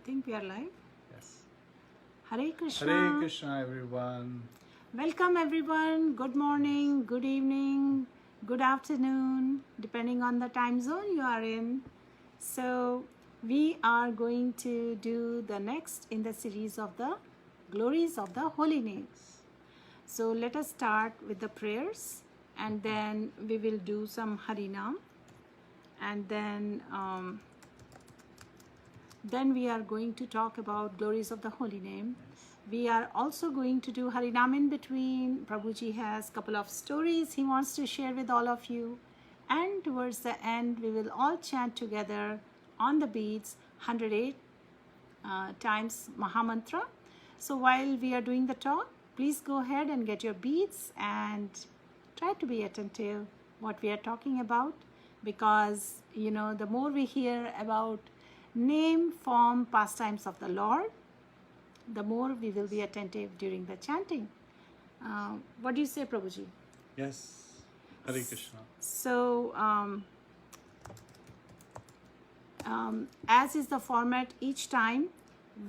think we are live. Yes. Hare Krishna. Hare Krishna, everyone. Welcome everyone. Good morning, good evening, good afternoon, depending on the time zone you are in. So we are going to do the next in the series of the Glories of the Holy Names. So let us start with the prayers, and then we will do some Hareena, and then we are going to talk about Glories of the Holy Name. We are also going to do Harinam in between. Prabhuji has a couple of stories he wants to share with all of you. And towards the end, we will all chant together on the beats 108 times Mahamantra. So while we are doing the talk, please go ahead and get your beats and try to be attentive what we are talking about, because the more we hear about name, form, pastimes of the Lord, the more we will be attentive during the chanting. What do you say, Prabhuji? Yes. Hare Krishna. So, as is the format each time,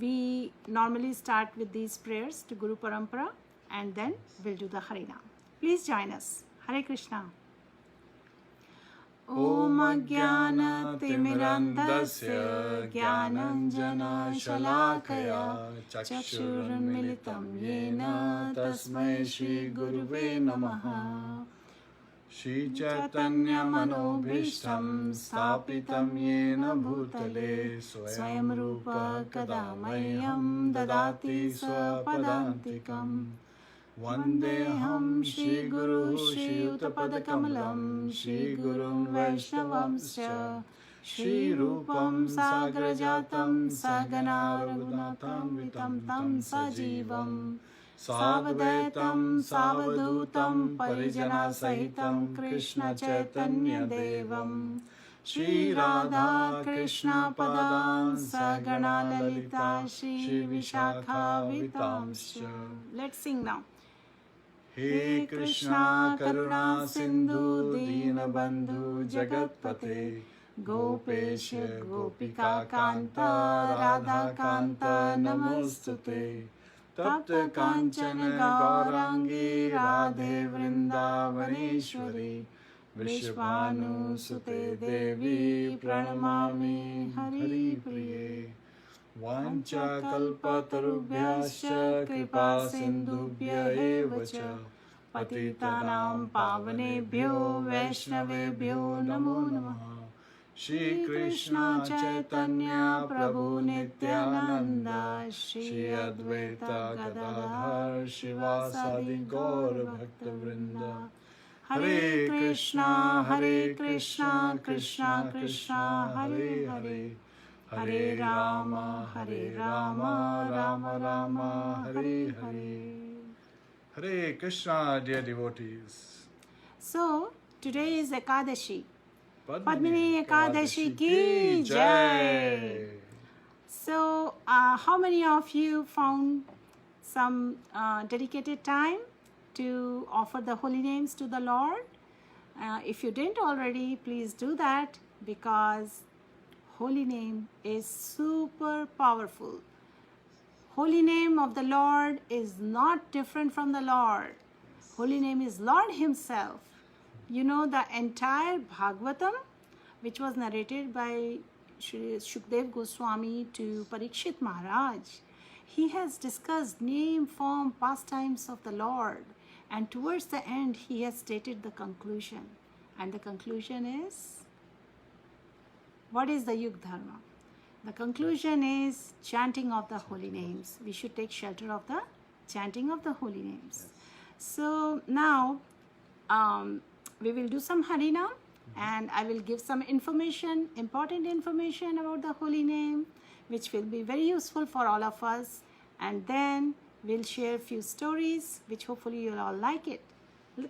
we normally start with these prayers to Guru Parampara, and then we'll do the Harinam. Please join us. Hare Krishna. Om Jnana Timirandasya Jnananjana Shalakaya Chakshurunmilitam Yena Tasmai Shri Guruve Namaha. Shri Chaitanya Manobhishtam Stapitam Yena Bhutale Swayam Rupa Kadamayam Dadati Swapadantikam. Vandeham Shri Guru Shri Uttapadakamalam Shri Gurun Vaishnavamscha Shri Rupam Sagrajatam Sagana Raghunatham Vitam Tam Sajivam Savadaitam Savadutam Parijana Sahitam Krishna Chaitanya Devam Shri Radha Krishna Padan Sagana Lalita Shri Vishakha Vitamscha. Let's sing now. He Krishna Karuna Sindhu Dina Bandhu Jagatpate Gopesha Gopika Kanta Radha Kanta Namostute Tapta Kanchana Gaurangi Radhe Vrindavaneshwari Vishvanu Sute Devi Pranamami Hari Priye Vancha kalpatarubhyascha kripa sindhubhya eva cha patitanam pavanebhyo vaishnavebhyo namo namaha. Shri Krishna Chaitanya Prabhu Nityananda Shri Advaita Gadadhar Shivasadi Gaura Bhakta Vrinda. Hare Krishna Krishna Krishna Hare Hare Hare Rama, Rama Rama, Hare Hare. Hare Krishna, dear devotees. So, today is Ekadasi. Padmini Ekadasi ki jai. So, how many of you found some dedicated time to offer the holy names to the Lord? If you didn't already, please do that, because Holy name is super powerful. Holy name of the Lord is not different from the Lord. Holy name is Lord Himself. The entire Bhagavatam, which was narrated by Shri Shukdev Goswami to Parikshit Maharaj, he has discussed name, form, pastimes of the Lord. And towards the end, he has stated the conclusion. And the conclusion is, what is the Yug Dharma? The conclusion is chanting of the holy names. We should take shelter of the chanting of the holy names. So now we will do some Harinam, and I will give some information, important information about the holy name, which will be very useful for all of us. And then we'll share a few stories, which hopefully you'll all like it.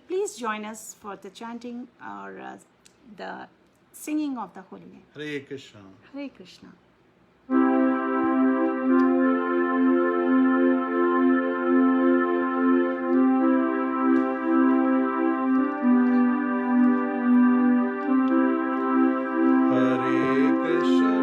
Please join us for the chanting or the singing of the holy name. Hare Krishna. Hare Krishna. Hare Krishna.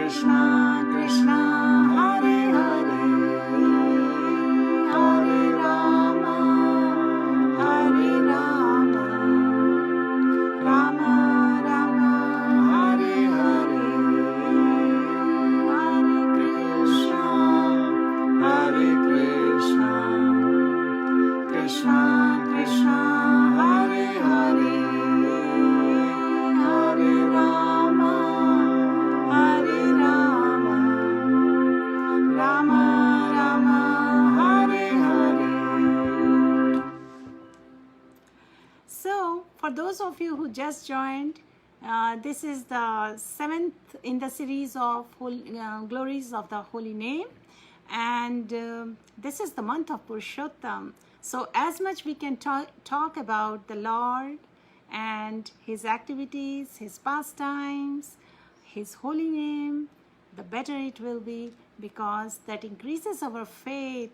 Krishna, Krishna, Hare Hare, Hare Rāma, Hare Rāma, Rāma Rāma, Hare Hare, Hare Krishna, Hare Krishna, Krishna Krishna, Hare Hare, Hare Rāma, Hare Rāma, Rāma Rāma, Hare Hare. So, for those of you who just joined, this is the 7th in the series of Glories of the Holy Name, and this is the month of Purushottama. So as much we can talk about the Lord and His activities, His pastimes, His holy name, the better it will be, because that increases our faith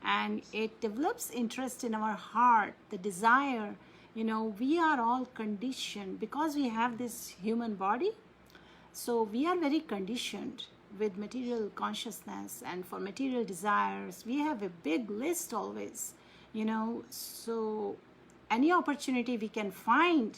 and it develops interest in our heart, the desire. You know, we are all conditioned because we have this human body. So we are very conditioned with material consciousness, and for material desires, we have a big list always, you know. So any opportunity we can find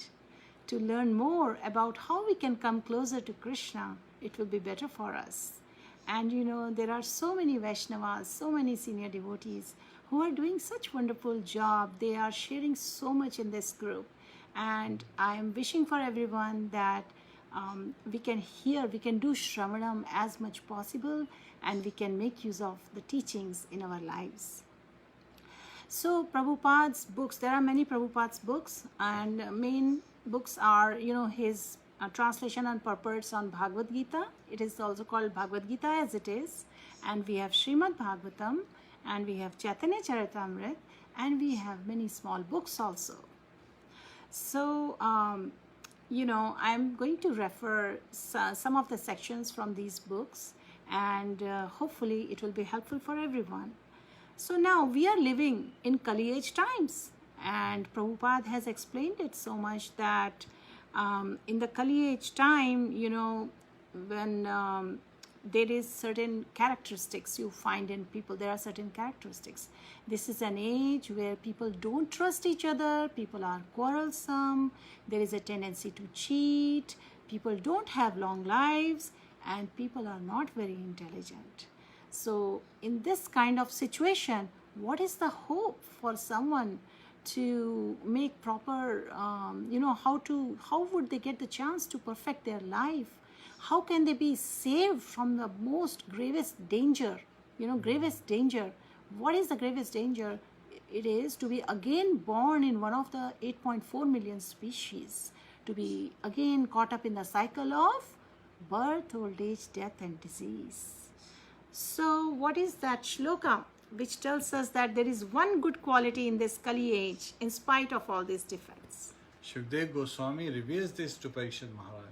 to learn more about how we can come closer to Krishna, it will be better for us. And you know, there are so many Vaishnavas, so many senior devotees who are doing such wonderful job. They are sharing so much in this group, and I am wishing for everyone that we can hear, we can do Shravanam as much possible, and we can make use of the teachings in our lives. So Prabhupada's books, there are many Prabhupada's books, and main books are, you know, his translation and purports on Bhagavad Gita. It is also called Bhagavad Gita as it is, and we have Srimad Bhagavatam, and we have Chaitanya Charitamrita, and we have many small books also. So you know, I'm going to refer some of the sections from these books, and hopefully it will be helpful for everyone. So now we are living in Kali Age times, and Prabhupada has explained it so much that in the Kali Age time, you know, when there is certain characteristics you find in people, there are certain characteristics. This is an age where people don't trust each other, people are quarrelsome, there is a tendency to cheat, people don't have long lives, and people are not very intelligent. So in this kind of situation, what is the hope for someone to make proper, you know, how would they get the chance to perfect their life? How can they be saved from the most gravest danger? You know, gravest danger. What is the gravest danger? It is to be again born in one of the 8.4 million species, to be again caught up in the cycle of birth, old age, death, and disease. So what is that shloka which tells us that there is one good quality in this Kali age in spite of all these defects? Shukdev Goswami reveals this to Parikshit Maharaj.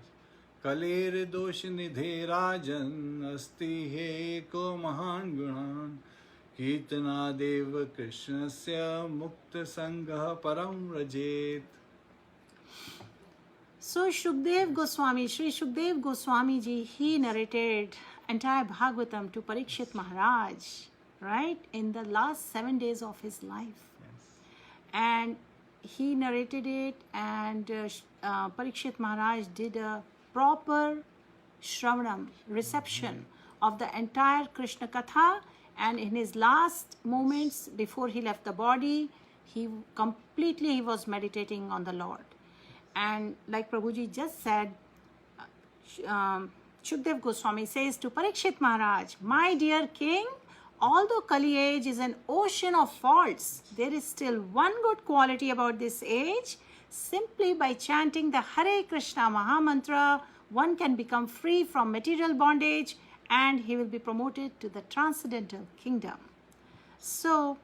Kalir dosh nidhe rajan asti he ko mahan gunan kirtana deva krishnasya mukta sangha param rajet. So Shukdev Goswami, Sri Shukdev Goswami ji, he narrated entire Bhagavatam to Parikshit Maharaj, right, in the last 7 days of his life. Yes. And he narrated it, and Parikshit Maharaj did a proper Shravanam, reception of the entire Krishna Katha, and in his last moments before he left the body, he was meditating on the Lord. And like Prabhuji just said, Shukdev Goswami says to Parikshit Maharaj, my dear king, although Kali age is an ocean of faults, there is still one good quality about this age. Simply by chanting the Hare Krishna Mahamantra, one can become free from material bondage, and he will be promoted to the transcendental kingdom. So,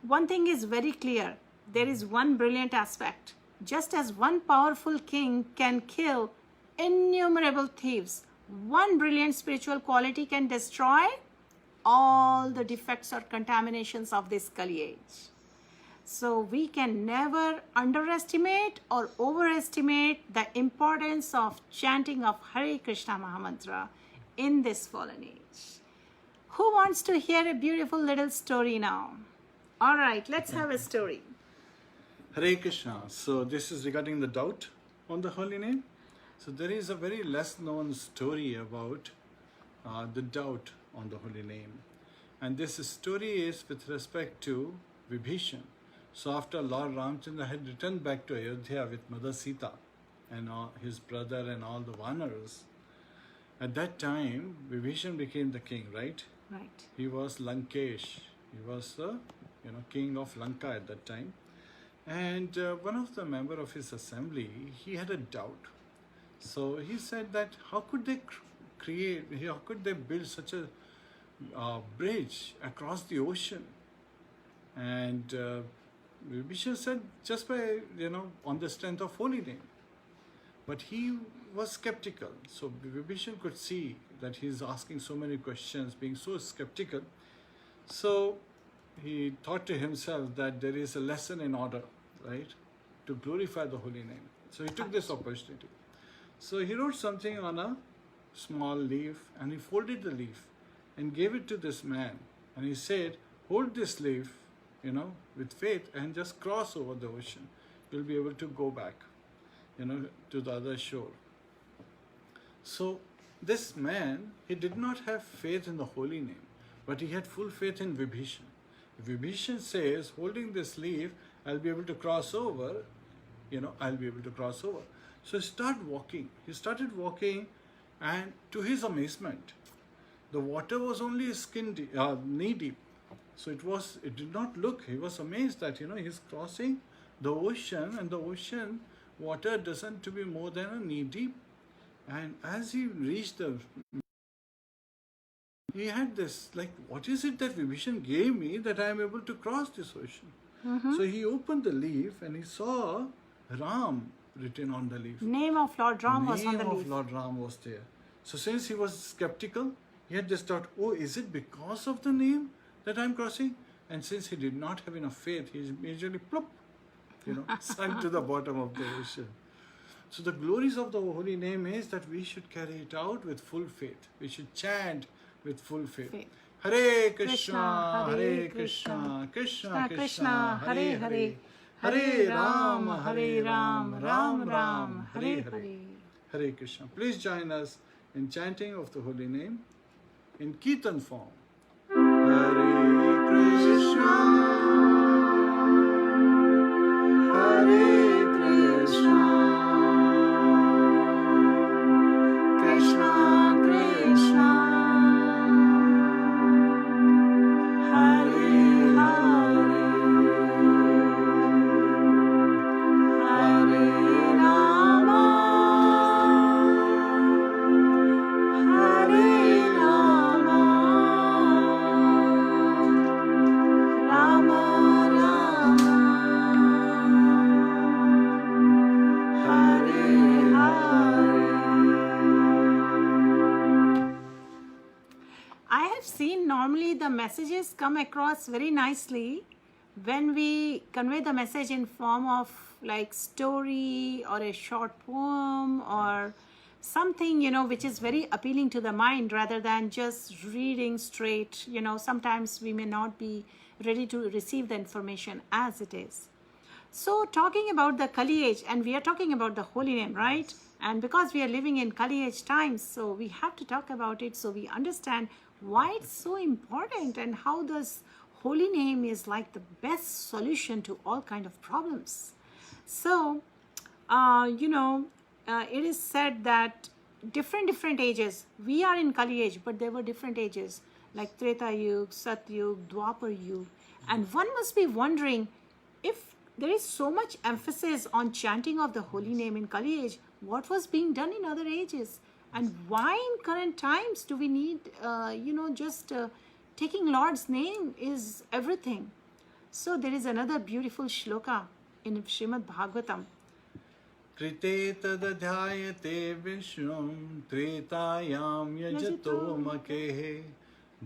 one thing is very clear. There is one brilliant aspect. Just as one powerful king can kill innumerable thieves, one brilliant spiritual quality can destroy all the defects or contaminations of this Kali age. So we can never underestimate or overestimate the importance of chanting of Hare Krishna Mahamantra in this fallen age. Who wants to hear a beautiful little story now? All right, let's have a story. Hare Krishna. So this is regarding the doubt on the holy name. So there is a very less known story about the doubt on the holy name. And this story is with respect to Vibhishan. So after Lord Ramchandra had returned back to Ayodhya with Mother Sita and his brother and all the Vanaras, at that time Vibhishan became the king, right? Right. He was Lankesh. He was the king of Lanka at that time. And one of the member of his assembly, he had a doubt. So he said that how could they build such a bridge across the ocean? And Vibhishan said, just by, on the strength of holy name. But he was skeptical. So Vibhishan could see that he's asking so many questions, being so skeptical. So he thought to himself that there is a lesson in order, right, to glorify the holy name. So he took this opportunity. So he wrote something on a small leaf and he folded the leaf and gave it to this man. And he said, hold this leaf, with faith and just cross over the ocean. You'll be able to go back, to the other shore. So this man, he did not have faith in the holy name, but he had full faith in Vibhishan. If Vibhishan says, holding this leaf, I'll be able to cross over, I'll be able to cross over. So he started walking, and to his amazement, the water was only knee deep. So it did not look, he was amazed that, he's crossing the ocean, and the ocean water doesn't to be more than a knee deep. And as he reached he had this, what is it that Vibhishan gave me that I am able to cross this ocean? Mm-hmm. So he opened the leaf and he saw Ram written on the leaf. Name of Lord Ram was on the Name leaf. of Lord Ram was there. So since he was skeptical, he had this thought, oh, is it because of the name that I'm crossing? And since he did not have enough faith, he immediately plop, sunk to the bottom of the ocean. So the glories of the holy name is that we should carry it out with full faith. We should chant with full faith. Hare Krishna, Hare Krishna, Krishna Krishna, Hare Hare, Hare Rāma, Hare Rāma, Rāma Rāma, Hare Hare. Hare Krishna. Please join us in chanting of the holy name in Kirtan form. Hare Krishna, Hare Krishna, Krishna Krishna, Hare Hare, Hare Rāma, Hare Rāma, Rāma Rāma, Hare Hare. I have seen normally the messages come across very nicely when we convey the message in form of story or a short poem or something, which is very appealing to the mind rather than just reading straight. Sometimes we may not be ready to receive the information as it is. So talking about the Kali age, and we are talking about the holy name, right? And because we are living in Kali age times, so we have to talk about it so we understand why it's so important and how this holy name is like the best solution to all kind of problems. So, it is said that different ages, we are in Kali age, but there were different ages like Treta Yuga, Sat Yuga, Dwapar Yuga. And one must be wondering, if there is so much emphasis on chanting of the holy name in Kali age, what was being done in other ages? And why in current times do we need, taking Lord's name is everything. So there is another beautiful shloka in Srimad Bhagavatam. Krite tadadhyayate vishnum tretayam yajato makehe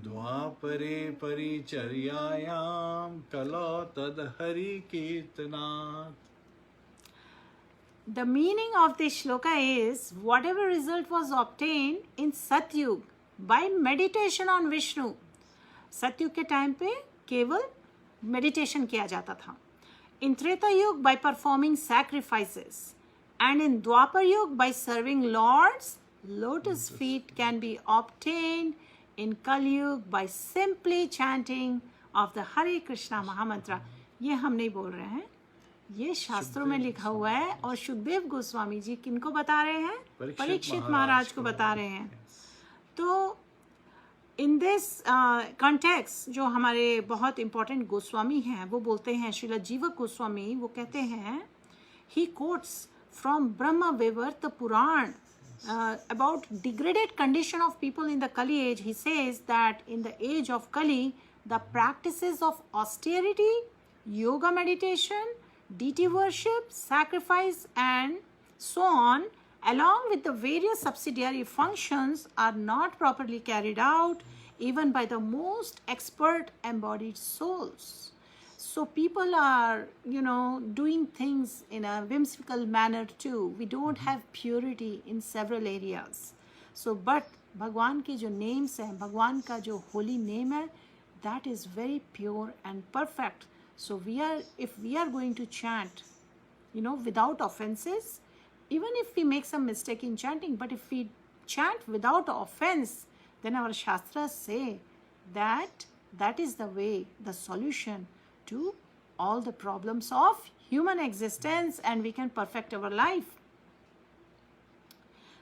dvapare paricharyayam kalo tadhari kirtanat. The meaning of this shloka is whatever result was obtained in Satyug by meditation on Vishnu. सतयुग के time पे केवल meditation किया जाता था. In Treta Yuga by performing sacrifices, and in Dwapar Yuga by serving lords, lotus feet can be obtained. In Kali Yuga by simply chanting of the Hare Krishna Mahamantra. ये हम नहीं बोल रहे हैं, ये शास्त्रों में लिखा हुआ है. और शुकदेव गोस्वामी जी किनको बता रहे हैं? परीक्षित महाराज को बता रहे हैं. तो इन दिस कॉन्टेक्स्ट जो हमारे बहुत इंपॉर्टेंट गोस्वामी हैं वो बोलते हैं, श्रील जीवक गोस्वामी वो कहते हैं, ही quotes from Brahma Vaivarta Purana about degraded condition of people in the Kali age. He says that in the age of Kali, the practices of austerity, yoga meditation, deity worship, sacrifice and so on, along with the various subsidiary functions, are not properly carried out even by the most expert embodied souls. So people are, doing things in a whimsical manner too. We don't have purity in several areas. So, but Bhagwan के जो names हैं, भगवान का जो holy name है, that is very pure and perfect. So if we are going to chant, without offenses, even if we make some mistake in chanting, but if we chant without offense, then our shastras say that that is the way, the solution to all the problems of human existence, and we can perfect our life.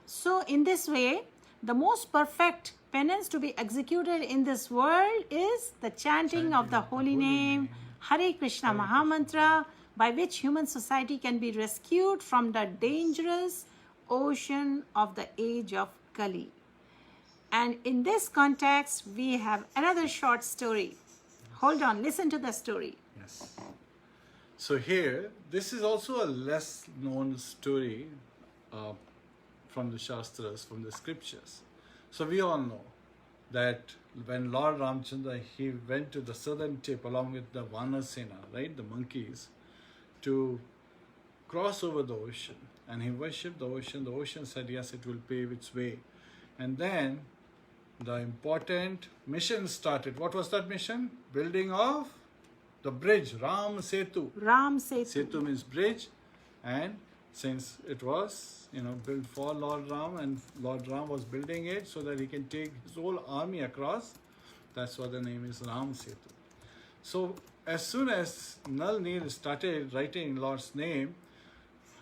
So in this way, the most perfect penance to be executed in this world is the chanting of the holy name, Hare Krishna Mahamantra, by which human society can be rescued from the dangerous ocean of the age of Kali. And in this context, we have another short story. Hold on, listen to the story. Yes. So here, this is also a less known story from the Shastras, from the scriptures. So we all know that when Lord Ramchandra, he went to the southern tip along with the Vanasena, right, the monkeys, to cross over the ocean. And he worshipped the ocean said yes, it will pave its way. And then the important mission started. What was that mission? Building of the bridge, Ram Setu. Ram Setu. Setu means bridge, and since it was, built for Lord Ram, and Lord Ram was building it so that he can take his whole army across, that's why the name is Ram Setu. So as soon as Nal Neel started writing Lord's name,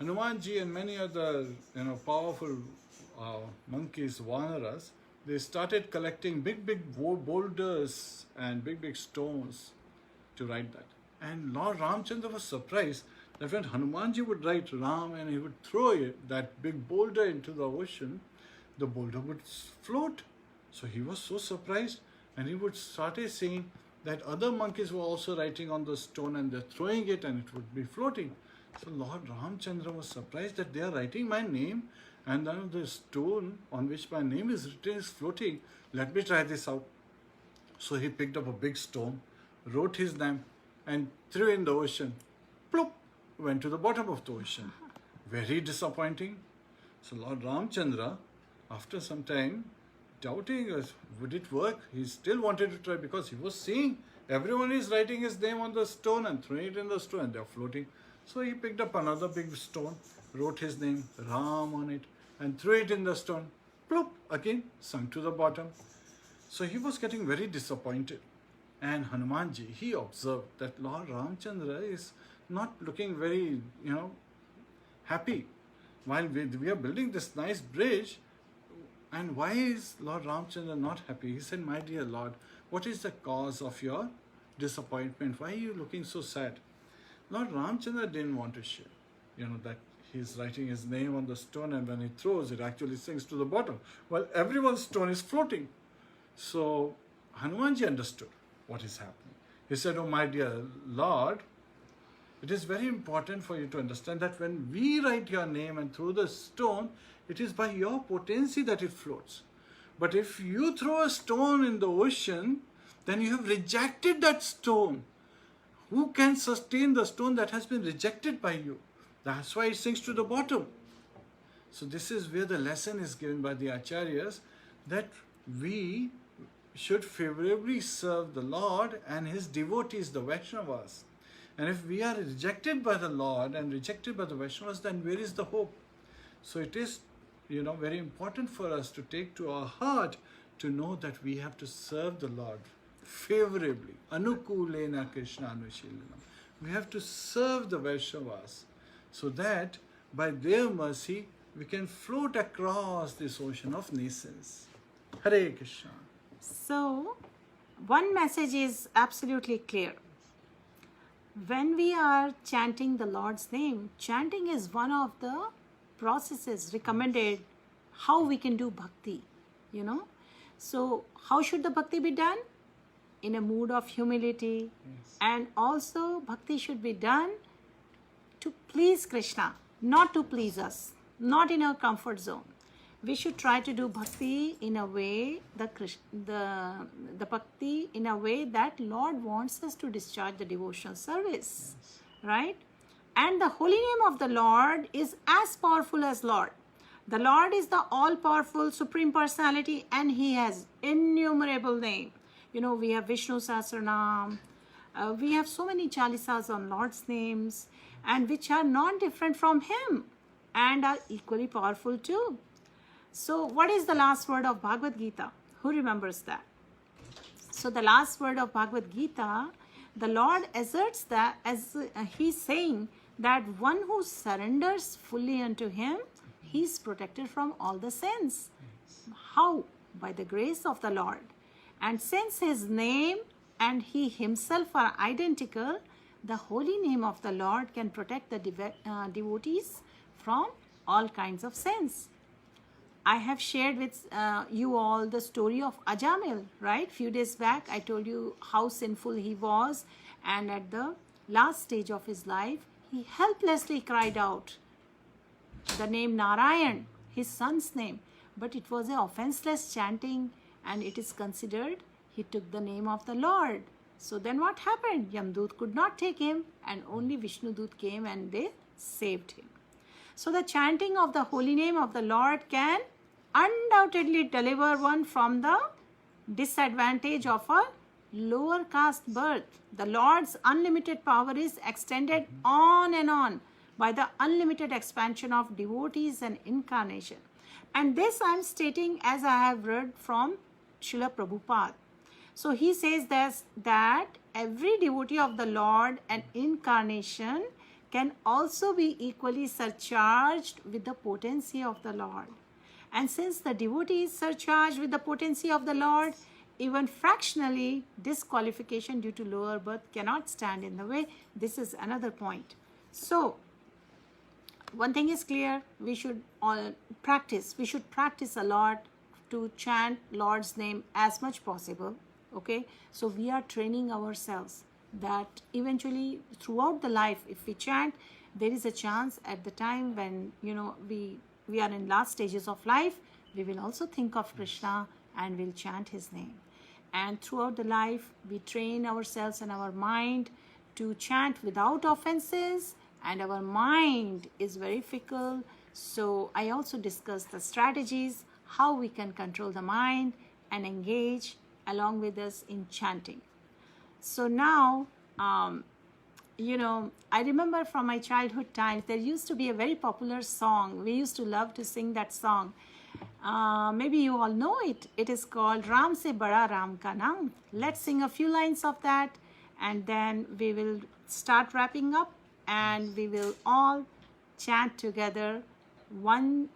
Hanumanji and many other, powerful monkeys, Vanaras, they started collecting big boulders and big stones to write that. And Lord Ramchandra was surprised that when Hanumanji would write Ram and he would throw that big boulder into the ocean, the boulder would float. So he was so surprised, and he would started saying that other monkeys were also writing on the stone and they're throwing it and it would be floating. So Lord Ramchandra was surprised that they are writing my name, and then the stone on which my name is written is floating. Let me try this out. So he picked up a big stone, wrote his name, and threw in the ocean. Plop! Went to the bottom of the ocean. Very disappointing. So Lord Ramchandra, after some time, doubting would it work, he still wanted to try, because he was seeing everyone is writing his name on the stone and throwing it in the stone and they're floating. So he picked up another big stone, wrote his name, Ram, on it, and threw it in the stone. Plop! Again, sunk to the bottom. So he was getting very disappointed. And Hanumanji, he observed that Lord Ramchandra is not looking very, happy. While we are building this nice bridge, and why is Lord Ramchandra not happy? He said, my dear Lord, what is the cause of your disappointment? Why are you looking so sad? Lord Ramchandra didn't want to share, that he's writing his name on the stone, and when he throws, it actually sinks to the bottom, while everyone's stone is floating. So Hanumanji understood what is happening. He said, oh my dear Lord, it is very important for you to understand that when we write your name and throw the stone, it is by your potency that it floats. But if you throw a stone in the ocean, then you have rejected that stone. Who can sustain the stone that has been rejected by you? That's why it sinks to the bottom. So this is where the lesson is given by the Acharyas, that we should favorably serve the Lord and His devotees, the Vaishnavas. And if we are rejected by the Lord and rejected by the Vaishnavas, then where is the hope? So it is, very important for us to take to our heart to know that we have to serve the Lord favorably. Anukulena Kṛṣṇa Anushīlanam. We have to serve the Vaishnavas so that by their mercy we can float across this ocean of nations. Hare Krishna. So, one message is absolutely clear. When we are chanting the Lord's name, chanting is one of the processes recommended how we can do bhakti, So, how should the bhakti be done? In a mood of humility. Yes. And also, bhakti should be done to please Krishna, not to please us, not in our comfort zone. We should try to do bhakti in a way, the bhakti in a way that Lord wants us to discharge the devotional service, Yes. right? And the holy name of the Lord is as powerful as Lord. The Lord is the all-powerful Supreme Personality and He has innumerable names. We have Vishnu Sahasranam. We have so many chalisas on Lord's names and which are not different from Him and are equally powerful too. So what is the last word of Bhagavad Gita? Who remembers that? So the last word of Bhagavad Gita, the Lord asserts that as He's saying that one who surrenders fully unto Him, he is protected from all the sins. How? By the grace of the Lord. And since His name and He Himself are identical, the holy name of the Lord can protect the devotees from all kinds of sins. I have shared with you all the story of Ajamil, right? Few days back, I told you how sinful he was, and at the last stage of his life, he helplessly cried out the name Narayan, his son's name, but it was an offenseless chanting, and it is considered he took the name of the Lord. So then what happened? Yamdut could not take him, and only Vishnudut came and they saved him. So the chanting of the holy name of the Lord can undoubtedly deliver one from the disadvantage of a lower caste birth. The Lord's unlimited power is extended on and on by the unlimited expansion of devotees and incarnation. And this I am stating as I have read from Srila Prabhupada. So he says that every devotee of the Lord and incarnation can also be equally surcharged with the potency of the Lord. And since the devotee is surcharged with the potency of the Lord, even fractionally, disqualification due to lower birth cannot stand in the way. This is another point. So, one thing is clear, we should all practice. We should practice a lot to chant Lord's name as much possible. Okay? So, we are training ourselves that eventually throughout the life, if we chant, there is a chance at the time when, we are in last stages of life, we will also think of Krishna and will chant His name. And throughout the life, we train ourselves and our mind to chant without offenses, and our mind is very fickle. So I also discussed the strategies, how we can control the mind and engage along with us in chanting. So now, I remember from my childhood times, there used to be a very popular song. We used to love to sing that song. Maybe you all know it. It is called Ram Se Bada Ram Ka Naam. Let's sing a few lines of that, and then we will start wrapping up, and we will all chant together one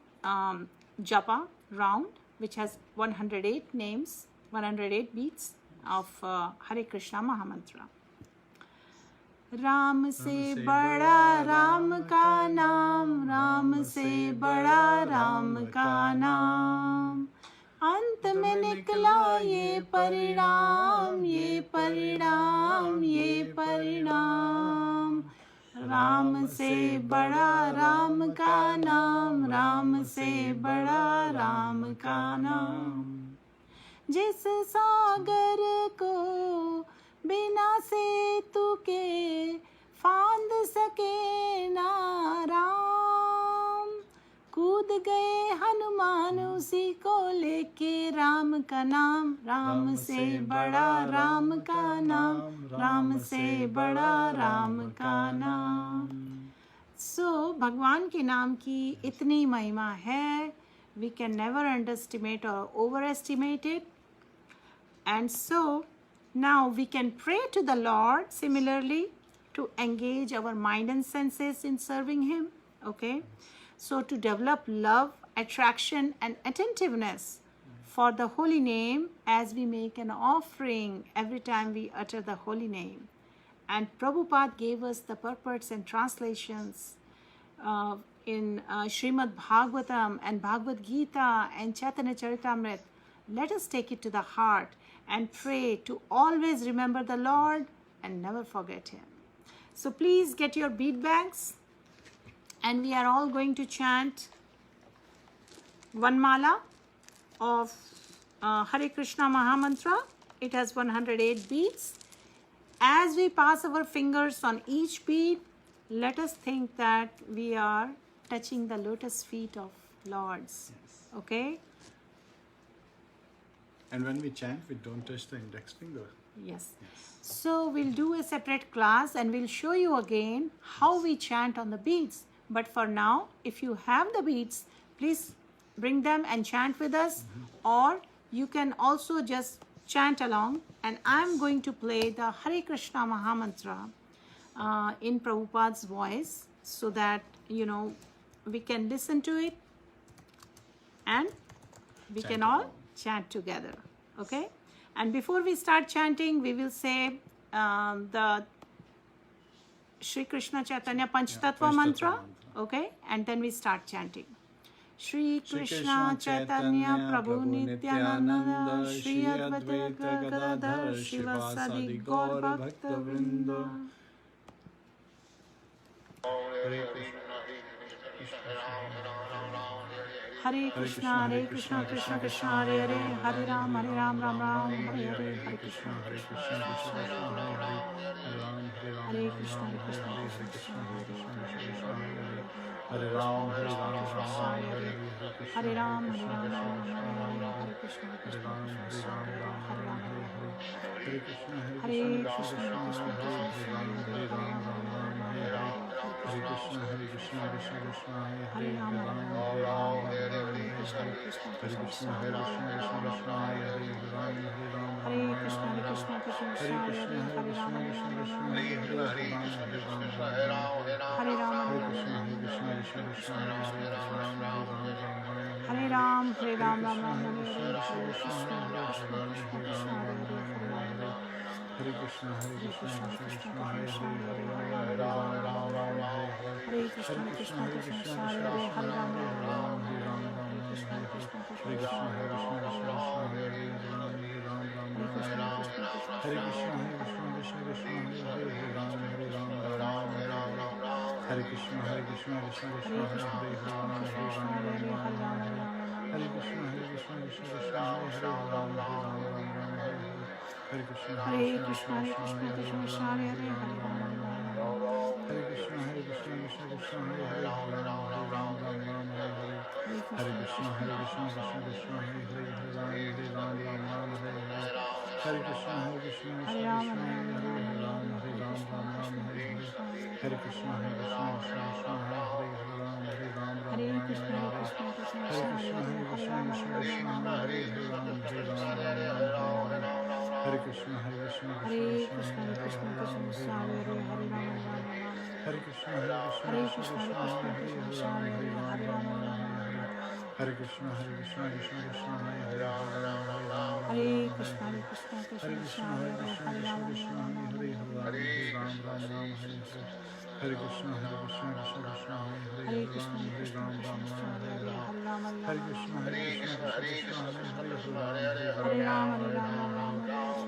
japa round, which has 108 names, 108 beats of Hare Krishna Mahamantra. Ram से बड़ा राम का नाम, राम से बड़ा राम का नाम, अंत में निकला ये परिणाम, ये परिणाम, ये परिणाम। राम से बड़ा राम का नाम, राम से बड़ा राम का नाम। जिस सागर को बिना सेतु के फांद सके ना राम, कूद गए हनुमान उसी को लेके राम का नाम, राम से बड़ा राम का नाम, राम से बड़ा राम का नाम। सो भगवान के नाम की इतनी महिमा है, we can never underestimate or overestimate it. And so now we can pray to the Lord similarly to engage our mind and senses in serving Him. Okay, so to develop love, attraction and attentiveness for the holy name as we make an offering every time we utter the holy name. And Prabhupada gave us the purports and translations in Srimad Bhagavatam and Bhagavad Gita and Chaitanya Charitamrita. Let us take it to the heart and pray to always remember the Lord and never forget Him. So please get your bead bags, and we are all going to chant one mala of Hare Krishna Mahamantra. It has 108 beads. As we pass our fingers on each bead, let us think that we are touching the lotus feet of Lords. Yes. Okay? And when we chant, we don't touch the index finger. Yes. Yes. So we'll do a separate class and we'll show you again how we chant on the beads. But for now, if you have the beads, please bring them and chant with us. Or you can also just chant along. And I'm going to play the Hare Krishna Mahamantra in Prabhupada's voice, so that, you know, we can listen to it and we can all chant together. Okay? And before we start chanting, we will say the Shri Krishna Chaitanya Panch Tattva mantra. Okay? And then we start chanting. Shri Krishna Chaitanya Prabhu Nityananda Shri Advaita Gadadhar Shivasadi Gaur Bhakta Vrinda. Hare Krishna, Krishna Krishna, Hare Hare, Hare Ram, Ram Ram, Hare Hare, Hare Krishna, Krishna Krishna, Hare Krishna, Krishna Krishna, Hare Ram, Hare Ram, Hare Ram, Hare Krishna, Hare Ram, Hare Krishna, Hare Krishna, Hare Krishna, Hare Krishna, Krishna Krishna, Hare Ram, Hare Krishna, Hare Krishna, Hare Krishna, Hare Krishna, Krishna Krishna, Hare Hare Ram, Hare Ram, Hare Ram, Ram Ram, Hare Hare Krishna, Hare Krishna, Krishna Krishna, Hare Ram, Hare Krishna, Krishna Krishna, Hare Hare Ram, Hare Krishna, Hare Krishna, Hare Hare Krishna, Hare Krishna, Hare Krishna, Krishna Krishna, Hare Hare Krishna, Hare Krishna, Krishna Krishna, Hare Krishna, Hare Krishna, Krishna Krishna, Hare Hare Hare Krishna, Hare Krishna, Krishna Krishna, Hare Hare Krishna, Hare Krishna, Krishna Krishna, Hare Hare Krishna, Hare Krishna, Hare Ram, Hare Hare Krishna, Hare Krishna, Hare Krishna, Krishna Krishna, Hare Krishna, Hare Krishna, Krishna Krishna, Hare Hare Krishna, Hare Krishna, Hare Krishna, Krishna Krishna, Hare Hare Hare Krishna, Hare Krishna, Hare Krishna, Krishna Krishna, Hare Hare Krishna, Hare Krishna, Krishna Krishna, Hare Hare Krishna, Krishna Krishna, Hare Hare Hare Krishna, Hare Krishna, Krishna Krishna, Hare Krishna, Krishna Krishna, Hare Hare Krishna, Hare Krishna, Krishna Krishna, Hare Ram, Hare Ram,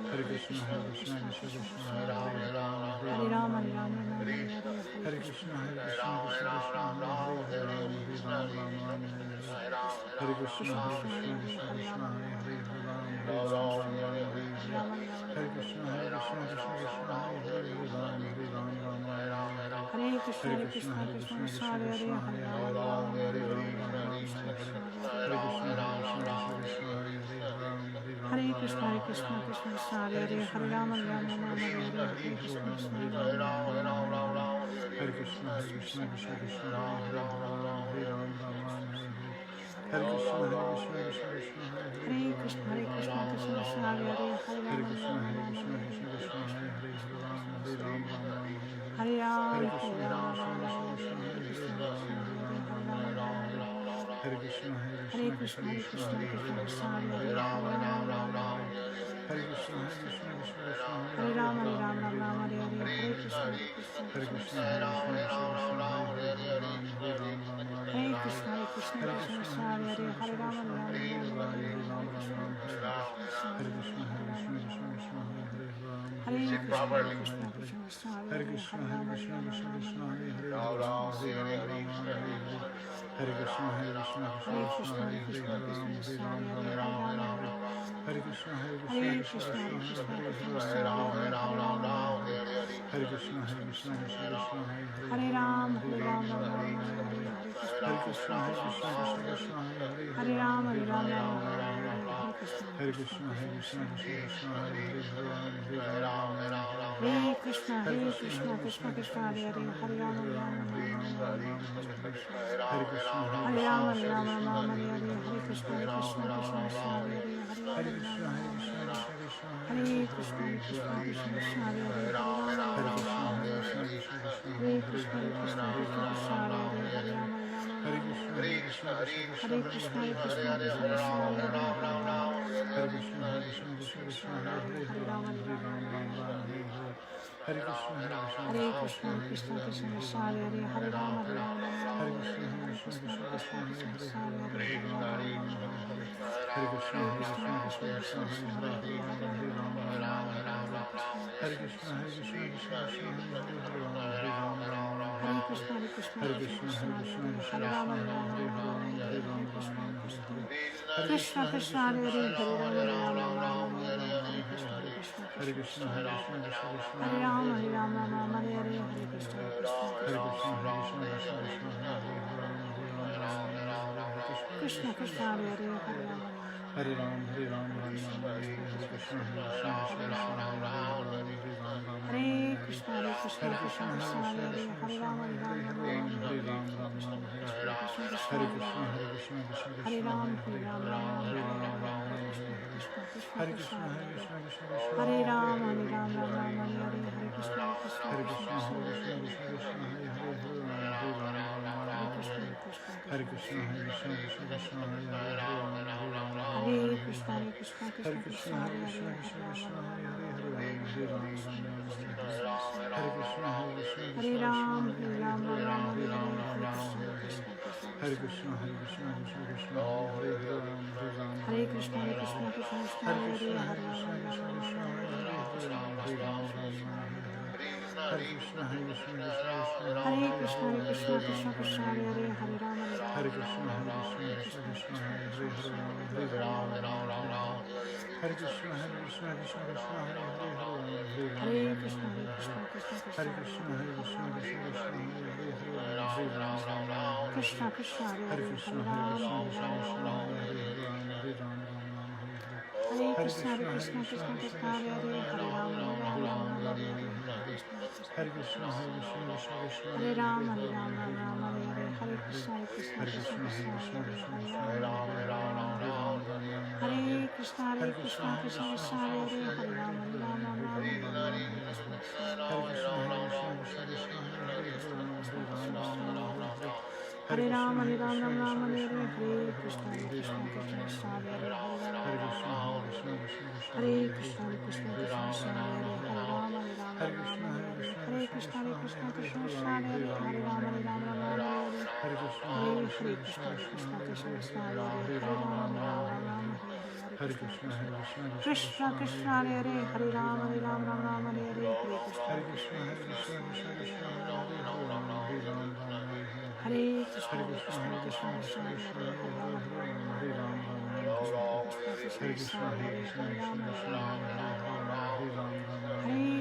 Hare Krishna, Hare Krishna, Krishna Krishna, Hare Hare Ram, Hare Ram, Hare Krishna, Hare Krishna, Krishna Krishna, Hare Krishna, Hare Krishna, Krishna Krishna, Hare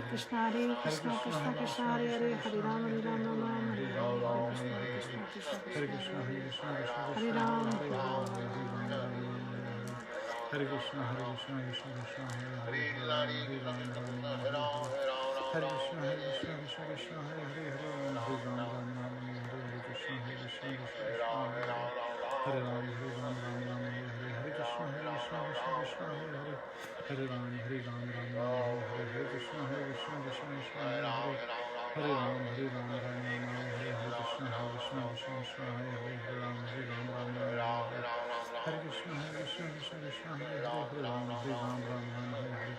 Krishna Hare Krishna Krishna Krishna Hare Hare Hare Rāma Hare Rāma Rāma Hare Rāma Hare Krishna Krishna Krishna Hare Krishna Krishna, Hare Krishna, Hare Krishna Rāma Krishna, Hare Hare Rāma Hare, Rāma Hare Rāma Rama, Hare Hare Hare Krishna, Hare Krishna, Krishna Krishna, Hare Hare, Hare Rama, Hare Rama, Hare Hare, Hare Krishna, Hare Krishna, Krishna Krishna, Hare Hare, Hare Rama, Hare Rama, Rama Rama, Hare Hare Krishna, Hare Krishna, Krishna Krishna, Hare Rama, Hare Rama, Rama Rama, Hare Hare,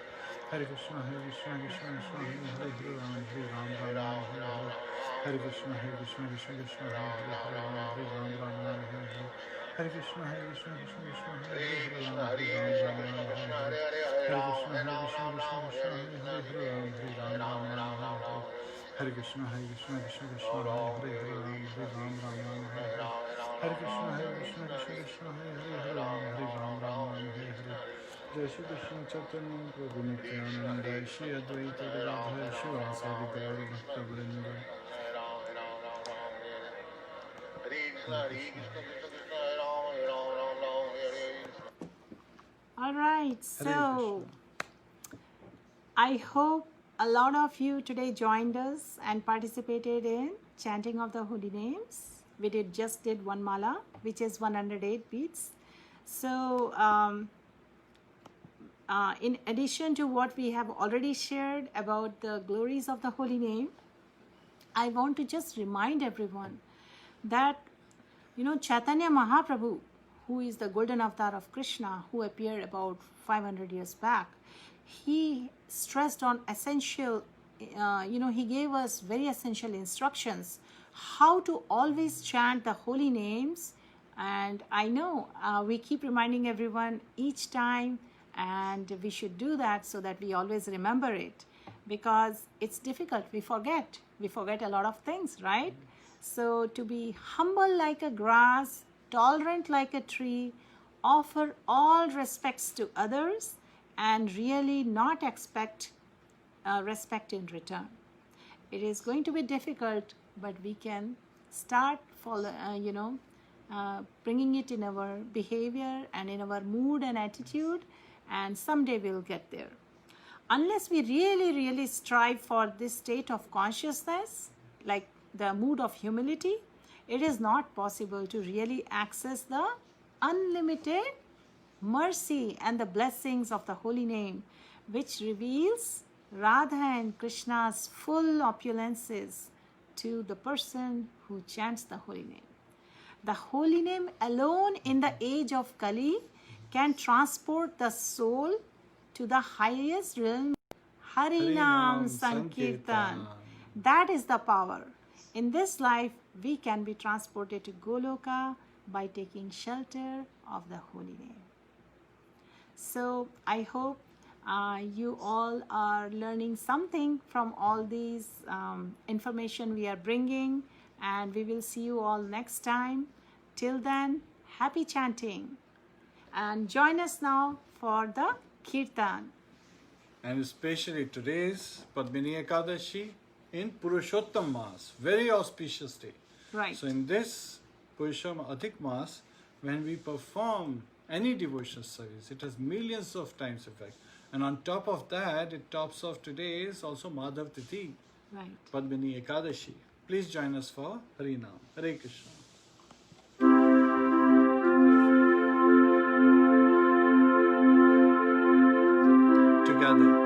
Hare Krishna, Hare Krishna, Krishna Krishna, Hare Hare, Hare Rama, Hare Rama, Rama Rama, Hare Hare, Hare Krishna, Hare Krishna, Krishna Krishna, Hare Hare, Hare Rama, Hare Rama, Rama Rama, Hare Hare Krishna, Hare Krishna, Krishna Krishna, Hare Hare, Hare Rama, Hare Rama, Rama Rama, Hare Krishna, Hare Krishna, Krishna Krishna, Hare Hare, Hare Rama, Hare Rama, Rama Rama, Hare Hare, Hare Krishna, Hare Krishna, Krishna Krishna, Hare Hare, Hare Rama, Hare Rama, Rama Rama, Hare Hare, Hare Krishna, Hare Krishna, Krishna Krishna, Hare Hare, Hare Rama, Hare Rama, Rama Rama, Hare Hare, Hare Krishna, Hare Krishna, Krishna Krishna, Hare Hare, Hare Rama, Hare Rama, Rama Rama, Hare Hare, Hare Krishna, Hare Krishna, Krishna Krishna, Hare Hare, Hare Rama, Hare Rama, Rama Rama, Hare Hare, Hare Krishna, Hare Krishna, Krishna Krishna, Hare Hare, Hare Rama, Hare Rama, Rama Rama, Hare Hare, Hare Krishna, Hare Krishna, Krishna Krishna, Hare Hare, Hare Rama, Hare Rama, Rama Rama, Hare Hare. Jai Shri Krishna Chaitanya Prabhu Nityananda Shri Advaita Gadadhar Shivasadi Gauri Bhakta Vrinda. All right, Hare so Krishna. I hope a lot of you today joined us and participated in chanting of the holy names. We just did one mala, which is 108 beats. So, in addition to what we have already shared about the glories of the holy name, I want to just remind everyone that, Chaitanya Mahaprabhu, who is the golden avatar of Krishna, who appeared about 500 years back, he stressed on essential, he gave us very essential instructions how to always chant the holy names. And I know we keep reminding everyone each time, and we should do that so that we always remember it, because it's difficult. We forget a lot of things, right? So to be humble like a grass, tolerant like a tree, offer all respects to others, and really not expect respect in return. It is going to be difficult, but we can start bringing it in our behavior and in our mood and attitude, and someday we'll get there. Unless we really, really strive for this state of consciousness, like the mood of humility, it is not possible to really access the unlimited mercy and the blessings of the holy name, which reveals Radha and Krishna's full opulences to the person who chants the holy name. The holy name alone in the age of Kali can transport the soul to the highest realm. Harinam Sankirtan. That is the power. In this life, we can be transported to Goloka by taking shelter of the holy name. So I hope you all are learning something from all these information we are bringing, and we will see you all next time. Till then, happy chanting, and join us now for the Kirtan. And especially today's Padmini Ekadasi in Purushottama Mas, very auspicious day. Right. So in this Purushottama Adhik Mas, when we perform any devotional service, it has millions of times effect. And on top of that, it tops off today is also Madhav Tithi, Right. Padmini Ekadashi. Please join us for Hareena. Hare Krishna. Together.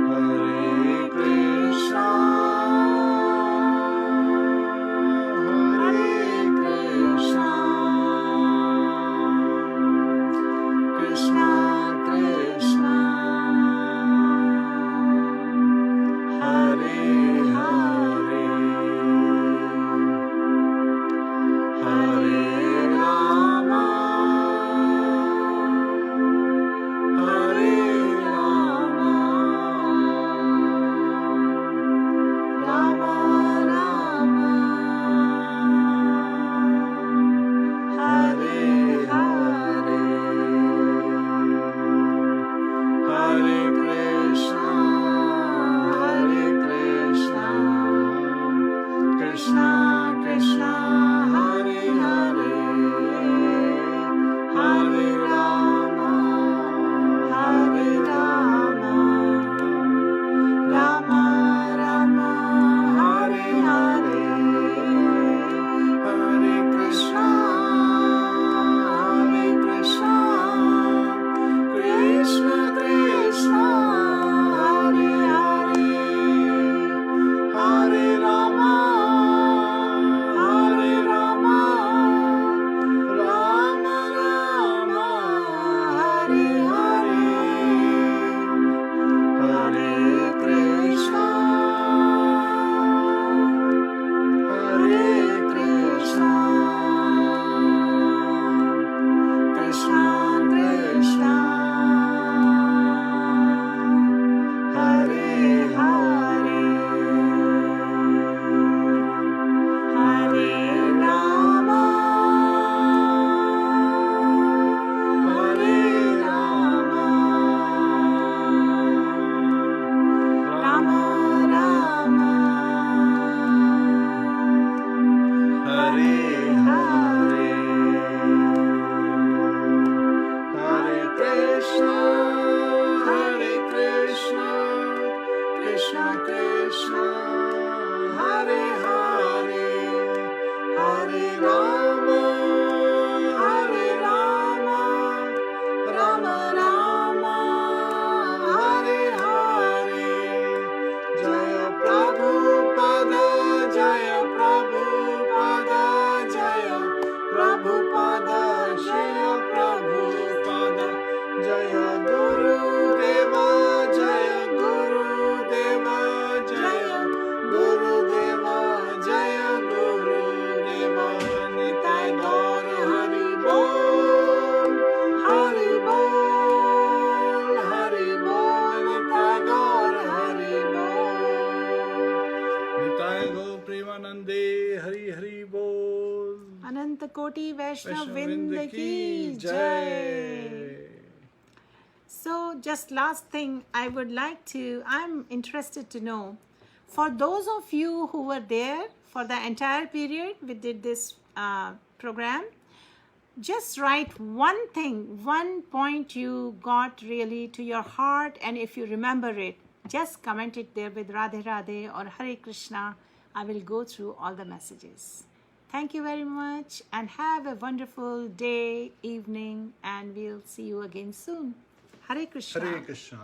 Hare Krishna, Hare Krishna, Krishna Krishna, Hare Hare, Krishna, Krishna, Hare Hare, Hare Rāma, Hare Rāma, Rāma Rāma, Hare Hare, Hare Krishna, Hare Krishna, Krishna Krishna, Hare Hare, Hare Rāma, Hare Rāma, Rāma Rāma, Hare Hare, Hare Krishna, Hare Krishna, Krishna Krishna, Hare Hare, Hare Rāma, Hare Rāma, Rāma Rāma, Hare Hare, Hare Krishna, Hare Krishna, Krishna Krishna, Hare Hare, Hare Rāma, Hare Rāma, Rāma Rāma, Hare Hare, Jaya Prabhupada, Jaya Prabhupada, Jaya Prabhupada, Shriya Prabhupada, Jaya Guru Deva, Jaya Guru Deva, Jaya Guru Deva, Jaya Guru Deva, Nitai Gaur Hari Bol, Hari Bol, Hari Bol, Nitai Gaur Hari Bol. Nitai Gaur Premanande, Hari Hari Bol. अनंत कोटि वैष्णव Vaishnavind वृंद की जय. Jai. So just last thing I would like to, I'm interested to know, for those of you who were there for the entire period we did this program, just write one thing, one point you got really to your heart, and if you remember it, just comment it there with Radhe Radhe or Hare Krishna. I will go through all the messages. Thank you very much and have a wonderful day, evening, and we'll see you again soon. Hare Krishna. Hare Krishna.